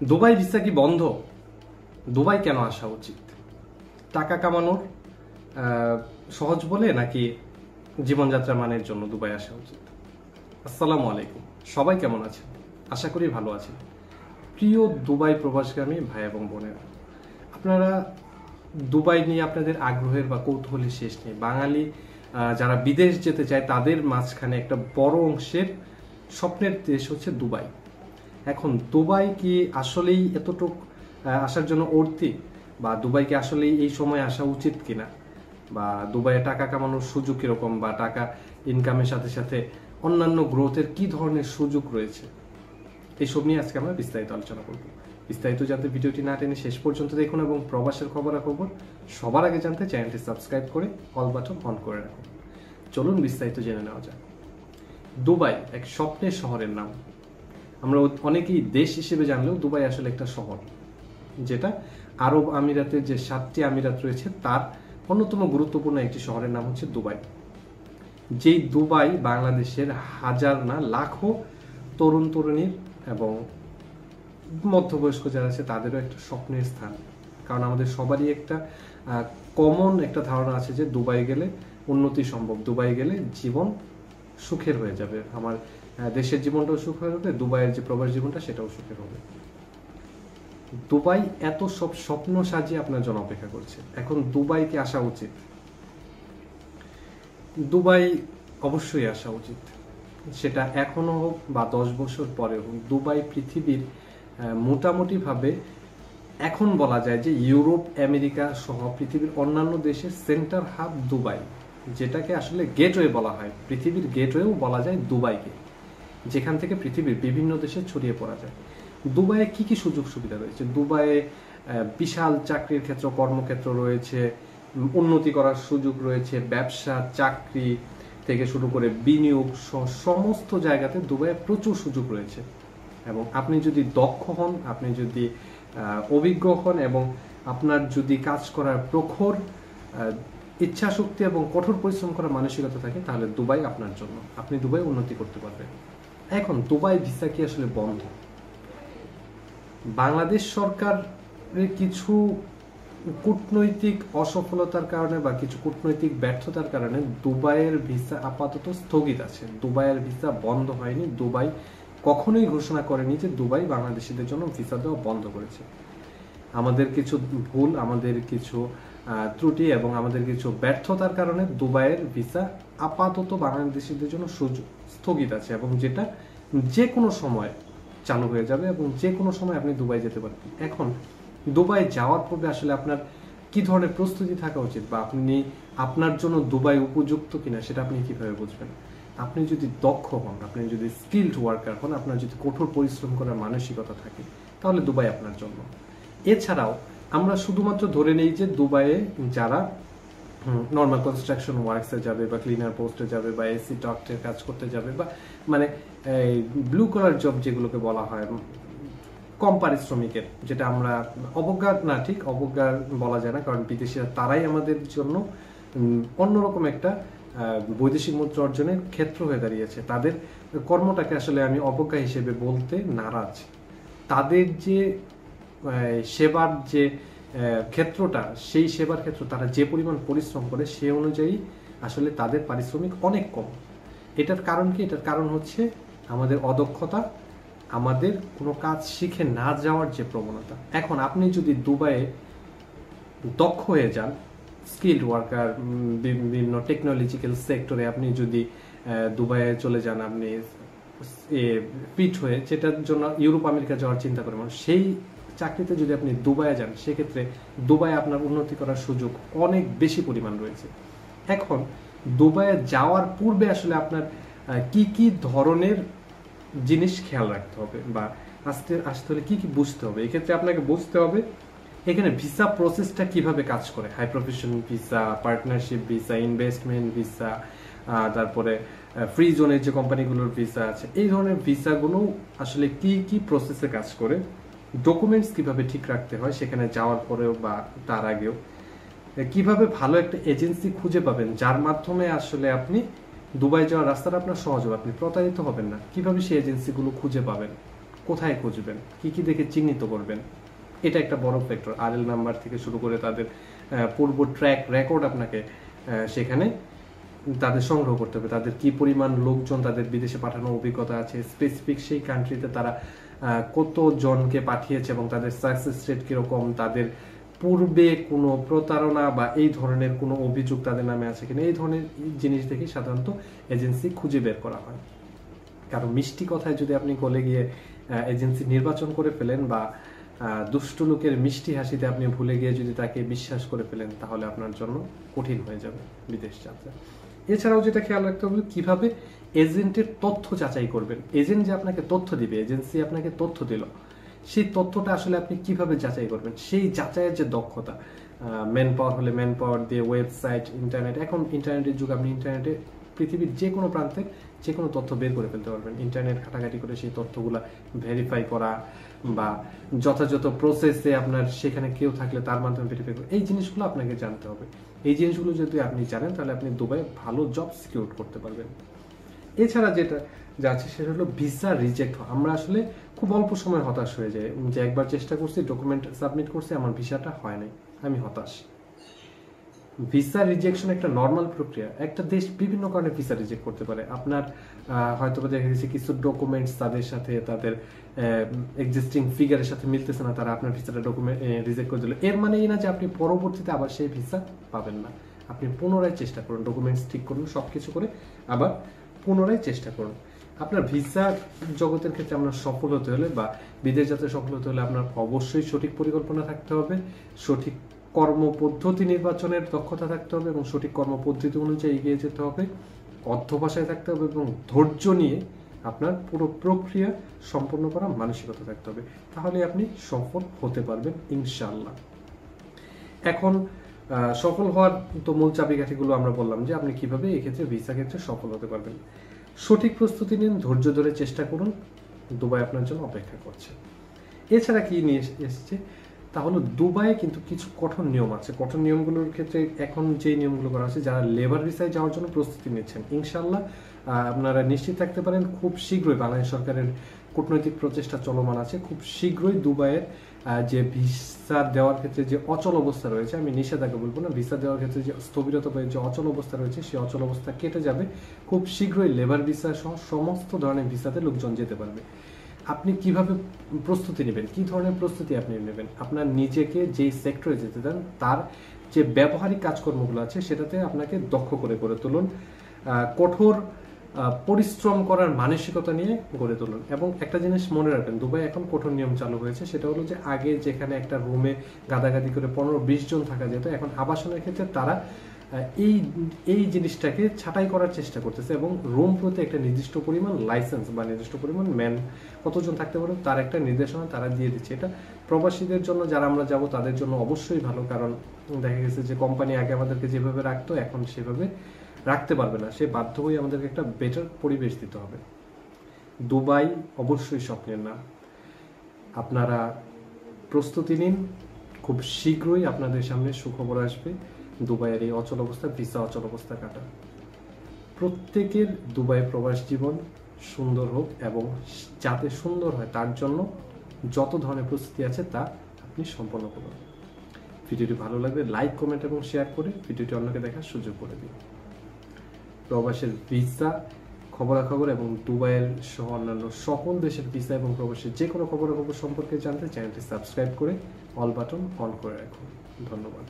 Dubai visa কি বন্ধ? Dubai কেন আসা উচিত? টাকা কামানোর সহজ বলে নাকি জীবনযাত্রা মানের জন্য দুবাই আসা উচিত? আসসালামু আলাইকুম, সবাই কেমন আছেন? আশা করি ভালো আছেন। প্রিয় দুবাই প্রবাসগামী ভাই এবং বোনেরা, আপনারা দুবাই নিয়ে আপনাদের আগ্রহের বা কৌতূহলের শেষ নেই। বাঙালি যারা বিদেশ যেতে চায় তাদের মাঝখানে একটা বড় অংশের স্বপ্নের দেশ হচ্ছে দুবাই। এখন দুবাই কি আসলেই এতটুক আসার জন্য অর্থী, বা দুবাইকে আসলেই এই সময় আসা উচিত কিনা, বা দুবাইয়ে টাকা কামানোর সুযোগ কিরকম, বা টাকা ইনকামের সাথে সাথে অন্যান্য গ্রোথের কি ধরনের সুযোগ রয়েছে, এইসব নিয়ে আজকে আমরা বিস্তারিত আলোচনা করব। বিস্তারিত জানতে ভিডিওটি না টেনে শেষ পর্যন্ত দেখুন এবং প্রবাসের খবরাখবর সবার আগে জানতে চ্যানেলটি সাবস্ক্রাইব করে অল বাটন অন করে রাখুন। চলুন বিস্তারিত জেনে নেওয়া যাক। দুবাই এক স্বপ্নের শহরের নাম। আমরা অনেকেই দেশ হিসেবে জানলেও দুবাই আসলে একটা শহর, যেটা আরব আমিরাতের যে 7টি আমিরাত রয়েছে তার অন্যতম গুরুত্বপূর্ণ একটি শহরের নাম হচ্ছে দুবাই। যেই দুবাই বাংলাদেশের হাজার না লাখো তরুণ তরুণীর এবং মধ্যবয়স্ক যারা আছে তাদেরও একটা স্বপ্নের স্থান। কারণ আমাদের সবারই একটা কমন একটা ধারণা আছে যে দুবাই গেলে উন্নতি সম্ভব, দুবাই গেলে জীবন সুখের হয়ে যাবে, আমার দেশের জীবনটাও সুখের হবে, দুবাইয়ের যে প্রবাস জীবনটা সেটাও সুখের হবে। দুবাই এত সব স্বপ্ন সাজিয়ে আপনার জন্য অপেক্ষা করছে। এখন দুবাইকে আসা উচিত? দুবাই অবশ্যই আসা উচিত, সেটা এখনো হোক বা 10 বছর পরে হোক। দুবাই পৃথিবীর মোটামুটিভাবে এখন বলা যায় যে ইউরোপ, আমেরিকা সহ পৃথিবীর অন্যান্য দেশের সেন্টার হাব দুবাই, যেটাকে আসলে গেটওয়ে বলা হয়। পৃথিবীর গেটওয়েও বলা যায় দুবাইকে, যেখান থেকে পৃথিবীর বিভিন্ন দেশে ছড়িয়ে পড়া যায়। দুবাইয়ে কি কি সুযোগ সুবিধা রয়েছে? দুবাইয়ে বিশাল চাকরির ক্ষেত্র, কর্মক্ষেত্র রয়েছে, উন্নতি করার সুযোগ রয়েছে, ব্যবসা, চাকরি থেকে শুরু করে বিনিয়োগ সমস্ত জায়গাতে দুবাইয়ে প্রচুর সুযোগ রয়েছে। এবং আপনি যদি দক্ষ হন, আপনি যদি অভিজ্ঞ হন এবং আপনার যদি কাজ করার প্রখর ইচ্ছা শক্তি এবং কঠোর পরিশ্রম করার মানসিকতা থাকে, তাহলে দুবাই আপনার জন্য। আপনি দুবাই উন্নতি করতে পারবেন। এখন দুবাই ভিসা কি আসলে বন্ধ? বাংলাদেশ সরকারের কিছু কূটনৈতিক অসফলতার কারণে বা কিছু কূটনৈতিক ব্যর্থতার কারণে দুবাইয়ের ভিসা আপাতত স্থগিত আছে। দুবাইয়ের ভিসা বন্ধ হয়নি। দুবাই কখনোই ঘোষণা করেনি যে দুবাই বাংলাদেশিদের জন্য ভিসা দেওয়া বন্ধ করেছে। আমাদের কিছু ভুল, আমাদের কিছু ত্রুটি এবং আমাদের কিছু ব্যর্থতার কারণে দুবাইয়ের ভিসা আপাতত বাংলাদেশিদের জন্য স্থগিত আছে, এবং যেটা যে কোনো সময় চালু হয়ে যাবে এবং যে কোনো সময় আপনি দুবাই যেতে পারবেন। এখন দুবাই যাওয়ার পূর্বে আসলে আপনার কি ধরনের প্রস্তুতি থাকা উচিত, বা আপনি আপনার জন্য দুবাই উপযুক্ত কিনা সেটা আপনি কিভাবে বুঝবেন? আপনি যদি দক্ষ হন, আপনি যদি স্কিলড ওয়ার্কার হন, আপনার যদি কঠোর পরিশ্রম করার মানসিকতা থাকে, তাহলে দুবাই আপনার জন্য। এছাড়াও আমরা শুধুমাত্র ধরে নেই যে দুবাইয়ে যারা নর্মাল কনস্ট্রাকশন ওয়ার্কসে যাবে, বা ক্লিনার পোস্টে যাবে, বা এসি ডক্টরের কাজ করতে যাবে, বা মানে ব্লু কলার জব যেগুলোকে বলা হয়, কম পারিশ্রমিকের, যেটা আমরা অবজ্ঞা না, ঠিক অবজ্ঞা বলা যায় না, কারণ বিদেশিরা তারাই আমাদের জন্য অন্যরকম একটা বৈদেশিক মুদ্রা অর্জনের ক্ষেত্র হয়ে দাঁড়িয়েছে। তাদের কর্মটাকে আসলে আমি অবজ্ঞা হিসেবে বলতে নারাজ। তাদের যে সেবার যে ক্ষেত্রটা, সেই সেবার ক্ষেত্র তারা যে পরিমাণ পরিশ্রম করে সে অনুযায়ী আসলে তাদের পারিশ্রমিক অনেক কম। এটার কারণ কি? এটার কারণ হচ্ছে আমাদের অদক্ষতা, আমাদের কোনো কাজ শিখে না যাওয়ার যে প্রবণতা। এখন আপনি যদি দুবাইয়ে দক্ষ হয়ে যান, স্কিল্ড ওয়ার্কার, বিভিন্ন টেকনোলজিক্যাল সেক্টরে আপনি যদি দুবাইয়ে চলে যান, আপনি ফিট হয়ে, যেটার জন্য ইউরোপ আমেরিকা যাওয়ার চিন্তা করেন, সেই চাকরিতে যদি আপনি দুবাইয়ে যান, সেক্ষেত্রে দুবাই আপনার উন্নতি করার সুযোগ অনেক বেশি পরিমাণ রয়েছে। এখন দুবাইয়ে যাওয়ার পূর্বে আসলে আপনার কি কি ধরনের জিনিস খেয়াল রাখতে হবে, বা আসতে হলে কি কি বুঝতে হবে? এক্ষেত্রে আপনাকে বুঝতে হবে এখানে ভিসা প্রসেসটা কিভাবে কাজ করে। High profession visa, partnership visa, investment visa, তারপরে ফ্রি জোনের যে কোম্পানিগুলোর ভিসা আছে, এই ধরনের ভিসাগুলো আসলে কি কি প্রসেসে কাজ করে, ডকুমেন্টস কিভাবে ঠিক রাখতে হয় সেখানে যাওয়ার পরেও বা তার আগেও, কিভাবে ভালো একটা এজেন্সি খুঁজে পাবেন যার মাধ্যমে আসলে আপনি দুবাই যাওয়ার রাস্তাটা আপনার সহজ হবে, আপনি প্রতারিত হবেন না, কিভাবে সেই এজেন্সিগুলো খুঁজে পাবেন, কোথায় খুঁজবেন, কি দেখে চিহ্নিত করবেন, এটা একটা বড় ফ্যাক্টর। আরএল নাম্বার থেকে শুরু করে তাদের পূর্ব ট্র্যাক রেকর্ড আপনাকে সেখানে তাদের সংগ্রহ করতে হবে, তাদের কি পরিমাণ লোকজন তাদের বিদেশে পাঠানোর অভিজ্ঞতা আছে, স্পেসিফিক সেই কান্ট্রিতে তারা কত জনকে পাঠিয়েছে এবং তাদের সাকসেস রেট কিরকম, তাদের পূর্বে কোনো প্রতারণা বা এই ধরনের কোনো অভিযোগ তাদের নামে আছে কিনা, এই ধরনের জিনিস দেখে সাধারণত এজেন্সি খুঁজে বের করা হয়। কারণ মিষ্টি কথায় যদি আপনি গলে গিয়ে এজেন্সি নির্বাচন করে ফেলেন বা দুষ্ট লোকের মিষ্টি হাসিতে আপনি ভুলে গিয়ে যদি তাকে বিশ্বাস করে ফেলেন, তাহলে আপনার জন্য কঠিন হয়ে যাবে বিদেশ যাত্রা। এছাড়াও যেটা খেয়াল রাখতে হবে, কিভাবে এজেন্টের তথ্য যাচাই করবেন। এজেন্ট যে আপনাকে তথ্য দিবে, এজেন্সি আপনাকে তথ্য দিল, সেই তথ্যটা আসলে আপনি কিভাবে যাচাই করবেন, সেই যাচাইয়ের যে দক্ষতা, ম্যান পাওয়ার হলে ম্যান পাওয়ার দিয়ে, ওয়েবসাইট, ইন্টারনেট, এখন ইন্টারনেটের যুগ, আপনি ইন্টারনেটে পৃথিবীর যে কোনো প্রান্তে যে কোনো তথ্য বের করে ফেলতে পারবেন। ইন্টারনেট ঘাটাঘাটি করে সেই তথ্যগুলো ভেরিফাই করা বা যথাযথ প্রসেসে আপনার সেখানে কেউ থাকলে তার মাধ্যমে ভেরিফাই করা, এই জিনিসগুলো আপনাকে জানতে হবে। এই জিনিসগুলো যদি আপনি জানেন, তাহলে আপনি দুবাই ভালো জব সিকিউর করতে পারবেন। এছাড়া যেটা যাচ্ছে সেটা হলো ভিসা রিজেক্ট। আমরা আসলে খুব অল্প সময় হতাশ হয়ে যাই, যে একবার চেষ্টা করছি, ডকুমেন্ট সাবমিট করছি, আমার ভিসাটা হয় নাই, আমি হতাশ। ভিসা রিজেকশন একটা নর্মাল প্রক্রিয়া। একটা দেশ বিভিন্ন কারণে ভিসা রিজেক্ট করতে পারে। আপনার হয়তো দেখা গেছে কিছু ডকুমেন্টস তাদের সাথে, তাদের এক্সিস্টিং ফিগারের সাথে মিলতেছে না, তারা আপনার ভিসাটা ডকুমেন্ট রিজেক্ট করে দিল। এর মানে এই না যে আপনি পরবর্তীতে আবার সেই ভিসা পাবেন না। আপনি পুনরায় চেষ্টা করুন, ডকুমেন্টস ঠিক করুন, সবকিছু করে আবার পুনরায় চেষ্টা করুন। আপনার ভিসা জগতের ক্ষেত্রে আপনার সফল হতে হলে বা বিদেশ যাত্রায় সফল হতে হলে আপনার অবশ্যই সঠিক পরিকল্পনা থাকতে হবে, সঠিক কর্মপদ্ধতি নির্বাচনের দক্ষতা থাকতে হবে এবং সঠিক কর্মপদ্ধতি অনুযায়ী এগিয়ে যেতে হবে, অধ্যবসায় থাকতে হবে এবং ধৈর্য নিয়ে আপনার পুরো প্রক্রিয়া সম্পন্ন করা মানসিকতা থাকতে হবে। তাহলে আপনি সফল হতে পারবেন ইনশাআল্লাহ। এখন সফল হওয়ার তো মূল চাবিকাঠিগুলো আমরা বললাম, যে আপনি কিভাবে এই ক্ষেত্রে ভিসা ক্ষেত্রে সফল হতে পারবেন। সঠিক প্রস্তুতি নিন, ধৈর্য ধরে চেষ্টা করুন, দুবাই আপনার জন্য অপেক্ষা করছে। এছাড়া কি নিয়ে এসেছে, তাহলে দুবাইয়ে কিন্তু কিছু কঠোর নিয়ম আছে। কঠোর নিয়মগুলোর ক্ষেত্রে এখন যে নিয়মগুলো করা আছে, যারা লেবার ভিসায় যাওয়ার জন্য প্রস্তুতি নিচ্ছেন, ইনশাআল্লাহ আপনারা নিশ্চিত থাকতে পারেন খুব শীঘ্রই বাংলাদেশ সরকারের কূটনৈতিক প্রচেষ্টা চলমান আছে। খুব শীঘ্রই দুবাইয়ের যে ভিসা দেওয়ার ক্ষেত্রে যে অচল অবস্থা রয়েছে, আমি নিষেধাজ্ঞা বলবো না, ভিসা দেওয়ার ক্ষেত্রে যে স্থবিরতা বা যে অচল অবস্থা রয়েছে, সেই অচল অবস্থা কেটে যাবে। খুব শীঘ্রই লেবার ভিসা সহ সমস্ত ধরনের ভিসাতে লোকজন যেতে পারবে। আপনি কিভাবে প্রস্তুতি নেবেন, কি ধরনের প্রস্তুতি আপনি নেবেন, আপনার নিজেকে যেই সেক্টরে যেতে দেন তার যে ব্যবহারিক কাজকর্মগুলো আছে সেটাতে আপনাকে দক্ষ করে গড়ে তুলুন। কঠোর পরিশ্রম করার মানসিকতা নিয়ে গড়ে তুলুন। এবং একটা জিনিস মনে রাখবেন, দুবাই এখন কঠোর নিয়ম চালু হয়েছে, সেটা হলো যে আগে যেখানে একটা রুমে গাদাগাদি করে 15-20 জন থাকা যেত, এখন আবাসনের ক্ষেত্রে তারা এই জিনিসটাকে ছাঁটাই করার চেষ্টা করতেছে এবং রুম প্রতি একটা নির্দিষ্ট পরিমাণ লাইসেন্স বা নির্দিষ্ট পরিমাণ ম্যান কতজন থাকতে পারে তার একটা নির্দেশনা তারা দিয়ে দিচ্ছে। এটা প্রবাসীদের জন্য, যারা আমরা যাব তাদের জন্য অবশ্যই ভালো, কারণ দেখা গেছে যে কোম্পানি আগে আমাদেরকে যেভাবে রাখতো এখন সেভাবে রাখতে পারবে না, সে বাধ্য হয়ে আমাদেরকে একটা বেটার পরিবেশ দিতে হবে। দুবাই অবশ্যই স্বপ্নের নাম। আপনারা প্রস্তুতি নিন, খুব শীঘ্রই আপনাদের সামনে সুখবর আসবে। দুবাইয়ের এই অচল অবস্থা, ভিসা অচল অবস্থা কাটা। প্রত্যেকের দুবাই প্রবাস জীবন সুন্দর হোক এবং যাতে সুন্দর হয় তার জন্য যত ধরনের প্রস্তুতি আছে তা আপনি সম্পন্ন করুন। ভিডিওটি ভালো লাগলে লাইক, কমেন্ট এবং শেয়ার করে ভিডিওটি অন্যকে দেখার সুযোগ করে দিন। প্রবাসের ভিসা খবরাখবর এবং দুবাইয়ের সহ অন্যান্য সকল দেশের ভিসা এবং প্রবাসের যে কোনো খবরাখবর সম্পর্কে জানতে চ্যানেলটি সাবস্ক্রাইব করে অল বাটন অন করে রাখুন। ধন্যবাদ।